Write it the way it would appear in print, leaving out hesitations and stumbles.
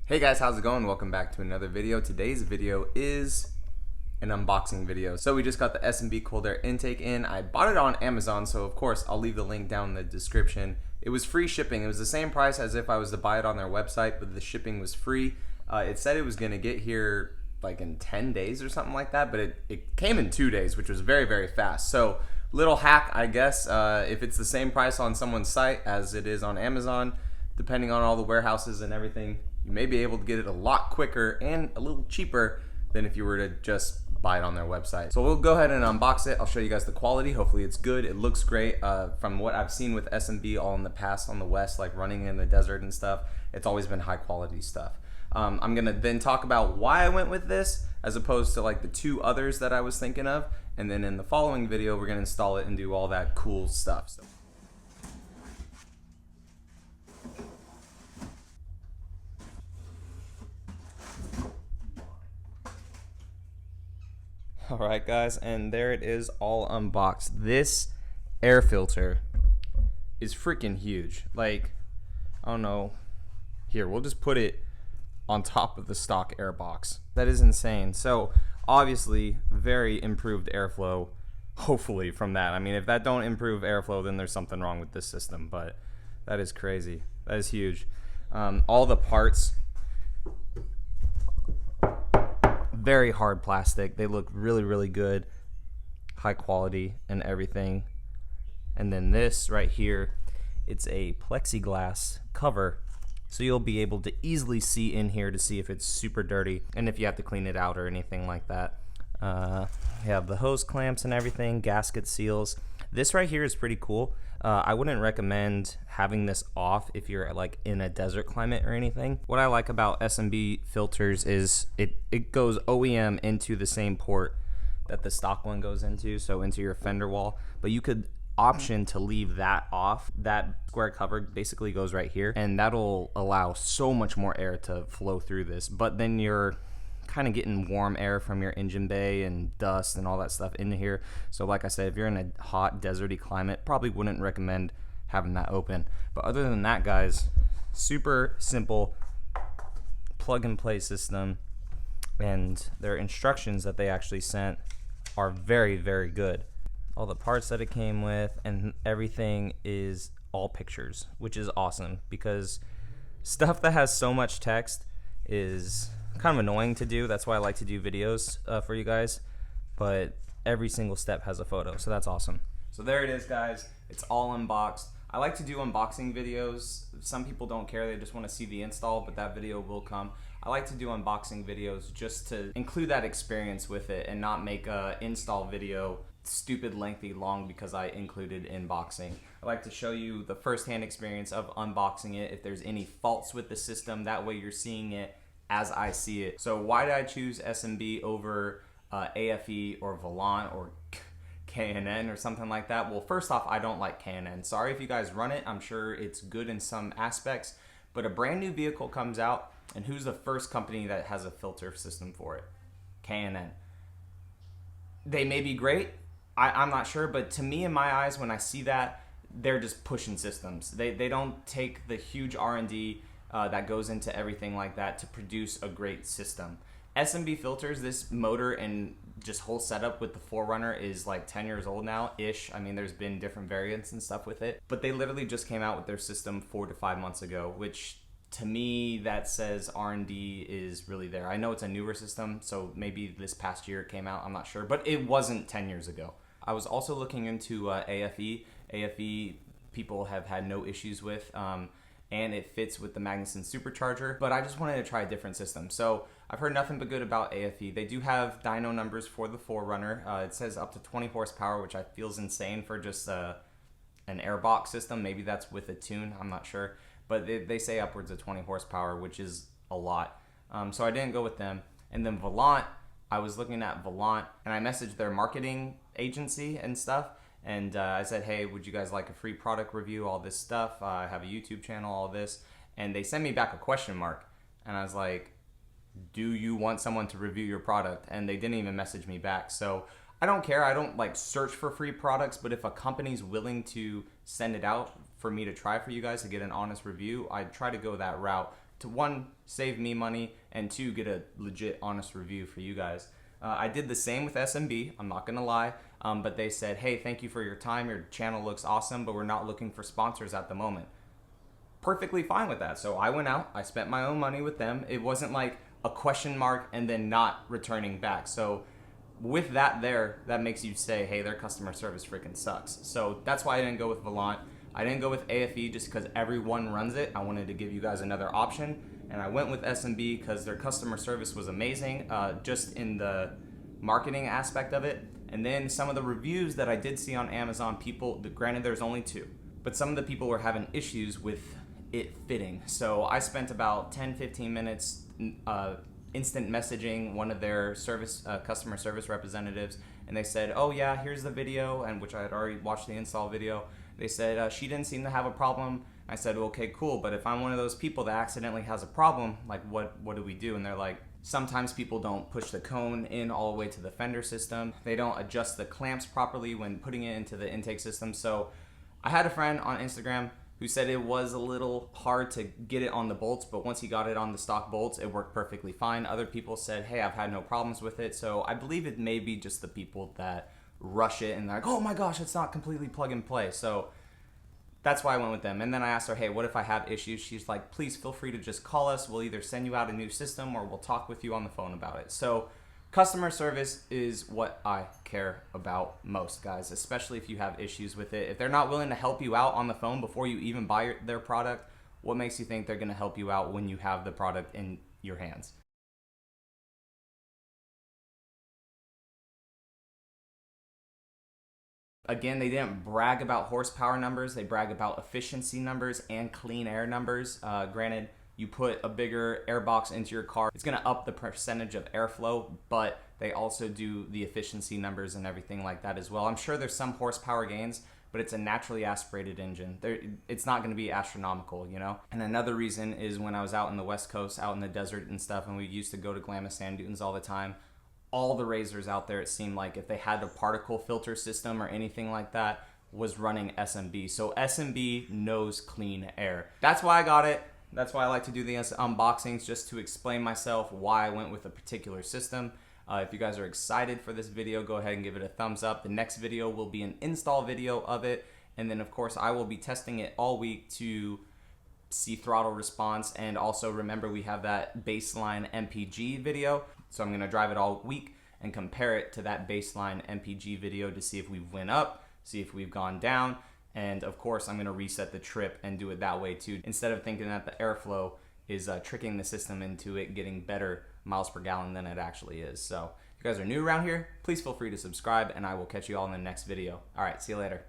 Hey guys, how's it going? Welcome back to another video. Today's video is an unboxing video. So we just got the S&B cold air intake in. I bought it on Amazon, so of course I'll leave the link down in the description. It was free shipping. It was the same price as if I was to buy it on their website, but the shipping was free. It said it was gonna get here like in 10 days or something like that, but it came in 2 days, which was very, very fast. So little hack, I guess, if it's the same price on someone's site as it is on Amazon, depending on all the warehouses and everything, you may be able to get it a lot quicker and a little cheaper than if you were to just buy it on their website. So we'll go ahead and unbox it. I'll show you guys the quality. Hopefully it's good. It looks great. From what I've seen with S&B all in the past on the West, like running in the desert and stuff, it's always been high quality stuff. I'm gonna then talk about why I went with this as opposed to like the two others that I was thinking of. And then in the following video, we're gonna install it and do all that cool stuff. So. Alright guys, and there it is all unboxed. This air filter is freaking huge. Like, I don't know. Here, we'll just put it on top of the stock air box. That is insane. So, obviously, very improved airflow, hopefully, from that. I mean, if that don't improve airflow, then there's something wrong with this system, but that is crazy. That is huge. All the parts, very hard plastic. They look really, really good, high quality and everything. And then this right here, it's a plexiglass cover, so you'll be able to easily see in here to see if it's super dirty and if you have to clean it out or anything like that. You have the hose clamps and everything, gasket seals. This right here is pretty cool. I wouldn't recommend having this off if you're like in a desert climate or anything. What I like about S&B filters is it goes OEM into the same port that the stock one goes into, so into your fender wall. But you could option to leave that off. That square cover basically goes right here, and that'll allow so much more air to flow through this. But then you're kind of getting warm air from your engine bay and dust and all that stuff in here. So like I said, if you're in a hot deserty climate, probably wouldn't recommend having that open. But other than that, guys, super simple plug and play system, and their instructions that they actually sent are very, very good. All the parts that it came with and everything is all pictures, which is awesome because stuff that has so much text is kind of annoying to do. That's why I like to do videos for you guys, but every single step has a photo, so that's awesome. So there it is, guys. It's all unboxed. I like to do unboxing videos. Some people don't care, they just want to see the install, but that video will come. I like to do unboxing videos just to include that experience with it and not make a install video stupid lengthy long because I included unboxing. I like to show you the first-hand experience of unboxing it, if there's any faults with the system, that way you're seeing it as I see it. So why did I choose S&B over AFE or Volant or K&N or something like that? Well, first off, I don't like K&N. Sorry if you guys run it. I'm sure it's good in some aspects, but a brand new vehicle comes out, and who's the first company that has a filter system for it? K&N. They may be great. I'm not sure, but to me, in my eyes, when I see that, they're just pushing systems. They don't take the huge R&D that goes into everything like that to produce a great system. S&B filters, this motor and just whole setup with the 4Runner is like 10 years old now-ish. I mean, there's been different variants and stuff with it, but they literally just came out with their system 4 to 5 months ago, which to me, that says R&D is really there. I know it's a newer system, so maybe this past year it came out, I'm not sure, but it wasn't 10 years ago. I was also looking into AFE. AFE people have had no issues with, and it fits with the Magnuson supercharger, but I just wanted to try a different system. So I've heard nothing but good about AFE. They do have dyno numbers for the 4Runner. It says up to 20 horsepower, which I feel is insane for just an airbox system. Maybe that's with a tune, I'm not sure. But they say upwards of 20 horsepower, which is a lot. So I didn't go with them. And then Volant, I was looking at Volant, and I messaged their marketing agency and stuff, and I said, hey, would you guys like a free product review, all this stuff? I have a YouTube channel, all this. And they sent me back a question mark. And I was like, do you want someone to review your product? And they didn't even message me back. So I don't care. I don't like search for free products, but if a company's willing to send it out for me to try for you guys to get an honest review, I try to go that route to one, save me money, and two, get a legit honest review for you guys. I did the same with S&B, I'm not gonna lie, but they said, hey, thank you for your time, your channel looks awesome, but we're not looking for sponsors at the moment. Perfectly fine with that. So I went out, I spent my own money with them. It wasn't like a question mark and then not returning back. So with that there, that makes you say, hey, their customer service freaking sucks. So that's why I didn't go with Volant. I didn't go with AFE just because everyone runs it. I wanted to give you guys another option. And I went with S&B because their customer service was amazing, just in the marketing aspect of it. And then some of the reviews that I did see on Amazon, people, granted there's only 2, but some of the people were having issues with it fitting. So I spent about 10-15 minutes instant messaging one of their customer service representatives, and they said, oh yeah, here's the video, and which I had already watched the install video. They said she didn't seem to have a problem. I said, okay, cool, but if I'm one of those people that accidentally has a problem, like what do we do? And they're like, sometimes people don't push the cone in all the way to the fender system. They don't adjust the clamps properly when putting it into the intake system. So I had a friend on Instagram who said it was a little hard to get it on the bolts, but once he got it on the stock bolts, it worked perfectly fine. Other people said, hey, I've had no problems with it. So I believe it may be just the people that rush it and they're like, oh my gosh, it's not completely plug and play. So that's why I went with them. And then I asked her, hey, what if I have issues? She's like, please feel free to just call us. We'll either send you out a new system or we'll talk with you on the phone about it. So customer service is what I care about most, guys, especially if you have issues with it. If they're not willing to help you out on the phone before you even buy their product, what makes you think they're going to help you out when you have the product in your hands? Again, they didn't brag about horsepower numbers. They brag about efficiency numbers and clean air numbers. Granted, you put a bigger air box into your car, it's gonna up the percentage of airflow, but they also do the efficiency numbers and everything like that as well. I'm sure there's some horsepower gains, but it's a naturally aspirated engine. It's not gonna be astronomical, you know? And another reason is when I was out in the West Coast, out in the desert and stuff, and we used to go to Glamis Sand Dunes all the time, all the razors out there, it seemed like if they had a particle filter system or anything like that, was running S&B. So S&B knows clean air. That's why I got it. That's why I like to do the unboxings, just to explain myself why I went with a particular system. If you guys are excited for this video, go ahead and give it a thumbs up. The next video will be an install video of it. And then of course I will be testing it all week to see throttle response. And also remember, we have that baseline MPG video. So I'm gonna drive it all week and compare it to that baseline MPG video to see if we went up, see if we've gone down. And of course, I'm gonna reset the trip and do it that way too, instead of thinking that the airflow is tricking the system into it getting better miles per gallon than it actually is. So if you guys are new around here, please feel free to subscribe, and I will catch you all in the next video. All right, see you later.